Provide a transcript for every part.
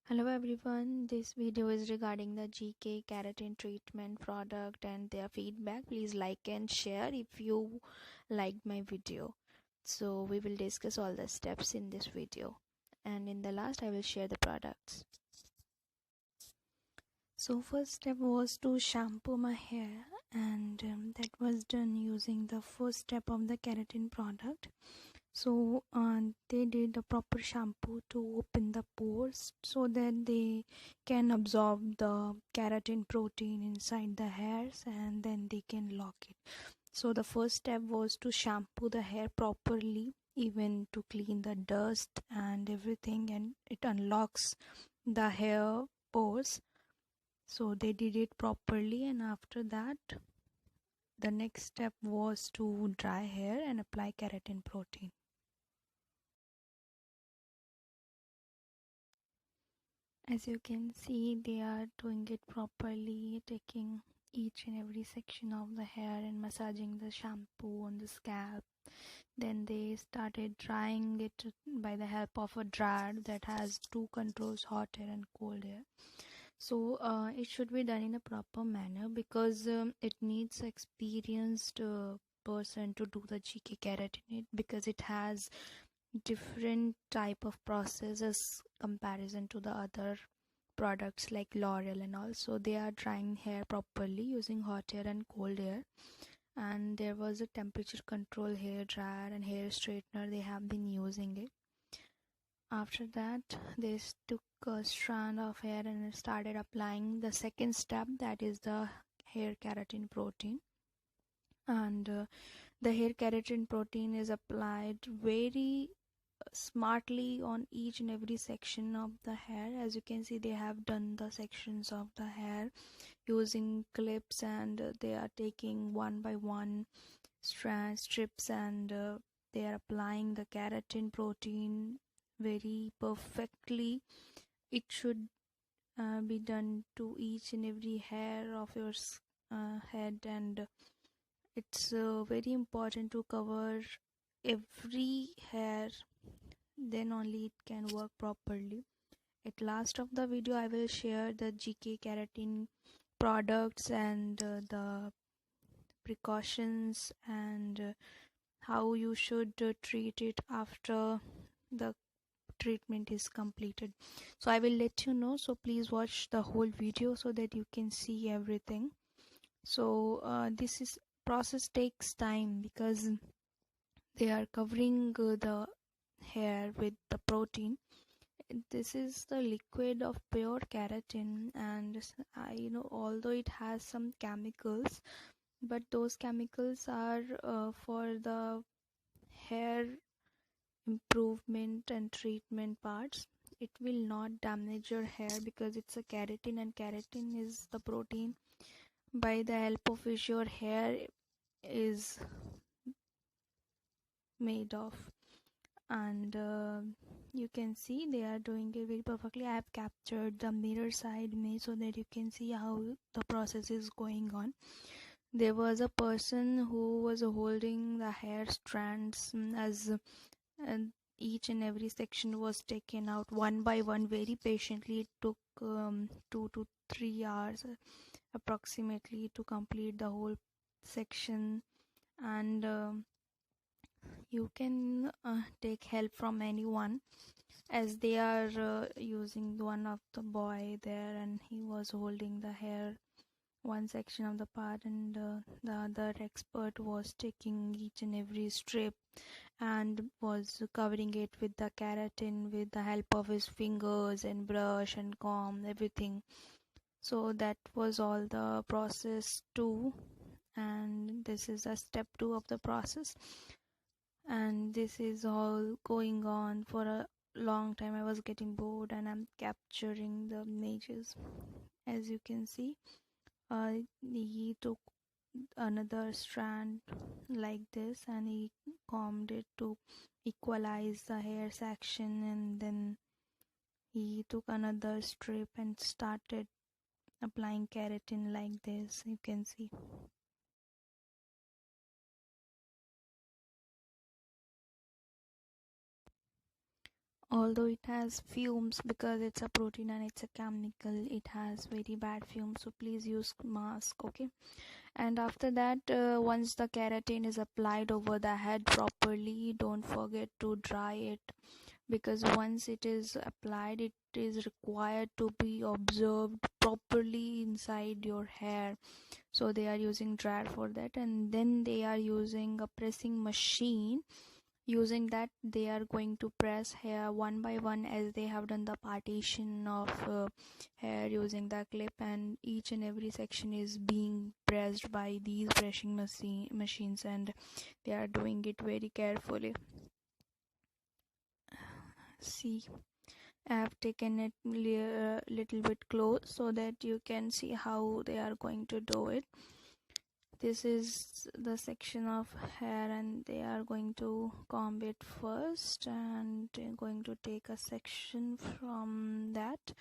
Hello everyone, this video is regarding the GK keratin treatment product and their feedback. Please like and share if you liked my video. So we will discuss all the steps in this video, and in the last I will share the products. So first step was to shampoo my hair, and that was done using the first step of the keratin product. So they did a proper shampoo to open the pores so that they can absorb the keratin protein inside the hairs, and then they can lock it. So the first step was to shampoo the hair properly, even to clean the dust and everything, and it unlocks the hair pores. So they did it properly, and after that the next step was to dry hair and apply keratin protein. As you can see, they are doing it properly, taking each and every section of the hair and massaging the shampoo on the scalp. Then they started drying it by the help of a dryer that has two controls, hot air and cold air. So it should be done in a proper manner because it needs experienced person to do the GK keratin because it has different type of processes comparison to the other products like L'Oreal, and also they are drying hair properly using hot air and cold air, and there was a temperature control hair dryer and hair straightener. They have been using it. After that they took a strand of hair and started applying the second step, that is the hair keratin protein. And the hair keratin protein is applied very smartly on each and every section of the hair. As you can see, they have done the sections of the hair using clips, and they are taking one by one strips, and they are applying the keratin protein very perfectly. It should be done to each and every hair of your head, and it's very important to cover every hair, then only it can work properly. At last of the video I will share the GK keratin products and the precautions, and how you should treat it after the treatment is completed. So I will let you know, so please watch the whole video so that you can see everything. So this is process takes time because they are covering the hair with the protein. This is the liquid of pure keratin, and although it has some chemicals, but those chemicals are for the hair improvement and treatment parts. It will not damage your hair because it's a keratin, and keratin is the protein by the help of which your hair is made of. And you can see they are doing it very perfectly. I have captured the mirror side image so that you can see how the process is going on. There was a person who was holding the hair strands as each and every section was taken out one by one very patiently. It took 2 to 3 hours approximately to complete the whole section. And you can take help from anyone, as they are using one of the boy there, and he was holding the hair one section of the part, and the other expert was taking each and every strip and was covering it with the keratin with the help of his fingers and brush and comb, everything. So that was all the process 2, and this is a step 2 of the process, and this is all going on for a long time. I was getting bored and I'm capturing the images. As you can see, he took another strand like this and he combed it to equalize the hair section, and then he took another strip and started applying keratin like this. You can see. although it has fumes because it's a protein and it's a chemical, it has very bad fumes, so please use mask, okay? And after that, once the keratin is applied over the head properly, don't forget to dry it, because once it is applied, it is required to be observed properly inside your hair. So they are using dryer for that, and then they are using a pressing machine. Using that, they are going to press hair one by one, as they have done the partition of hair using the clip, and each and every section is being pressed by these pressing machines, and they are doing it very carefully. See, I have taken it little bit close so that you can see how they are going to do it. This is the section of hair, and they are going to comb it first, and they're going to take a section from that,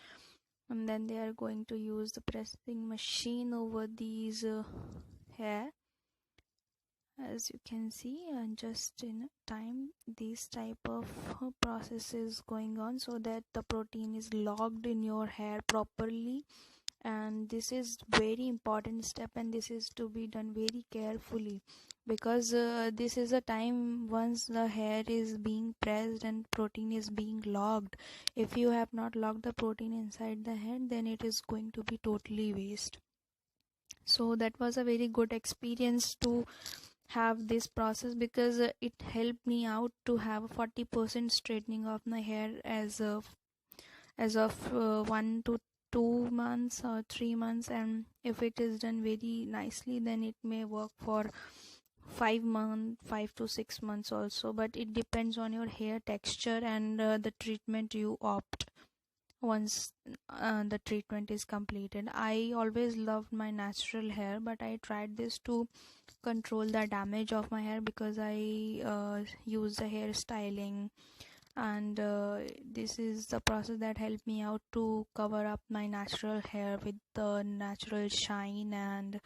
and then they are going to use the pressing machine over these hair. As you can see, and just in time, this type of process is going on so that the protein is locked in your hair properly. And this is very important step, and this is to be done very carefully, because this is a time once the hair is being pressed and protein is being locked. If you have not locked the protein inside the hair, then it is going to be totally waste. So that was a very good experience to have this process, because it helped me out to have a 40% straightening of my hair as of 1 to 2 months or 3 months, and if it is done very nicely, then it may work for 5 to 6 months also, but it depends on your hair texture and the treatment you opt. Once the treatment is completed, I always loved my natural hair, but I tried this to control the damage of my hair, because I use the hair styling, and this is the process that helped me out to cover up my natural hair with the natural shine, and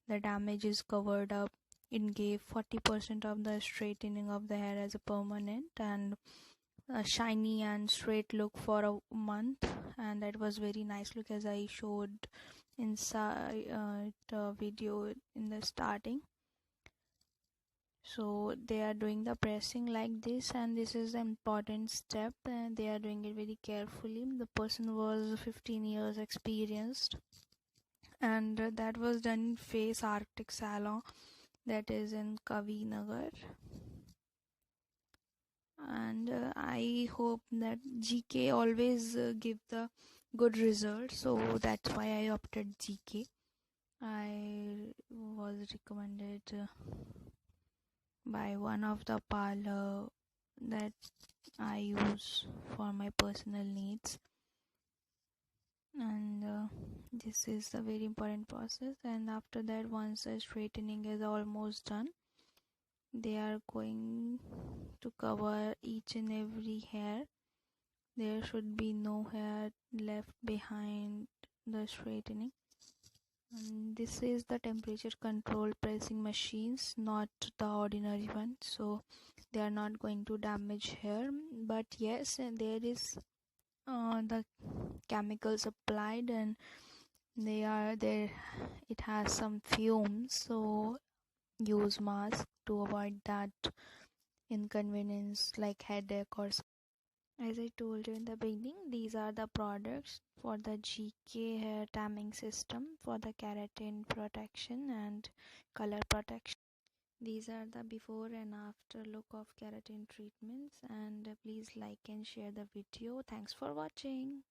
the damage is covered up. It gave 40% of the straightening of the hair as a permanent and a shiny and straight look for a month, and that was very nice look, as I showed inside the video in the starting. So they are doing the pressing like this, and this is an important step, and they are doing it very carefully. The person was 15 years experienced, and that was done in Face Arctic Salon, that is in Kavi Nagar. And I hope that GK always give the good result, so that's why I opted GK. I was recommended by one of the parlor that I use for my personal needs, and this is a very important process. And after that, once the straightening is almost done, they are going to cover each and every hair. There should be no hair left behind the straightening. And this is the temperature controlled pressing machines, not the ordinary one, so they are not going to damage hair. But yes, there is the chemicals applied, and they are there, it has some fumes, so use mask to avoid that inconvenience like headache or something. As I told you in the beginning, these are the products for the GK hair tamming system for the keratin protection and color protection. These are the before and after look of keratin treatments, and please like and share the video. Thanks for watching.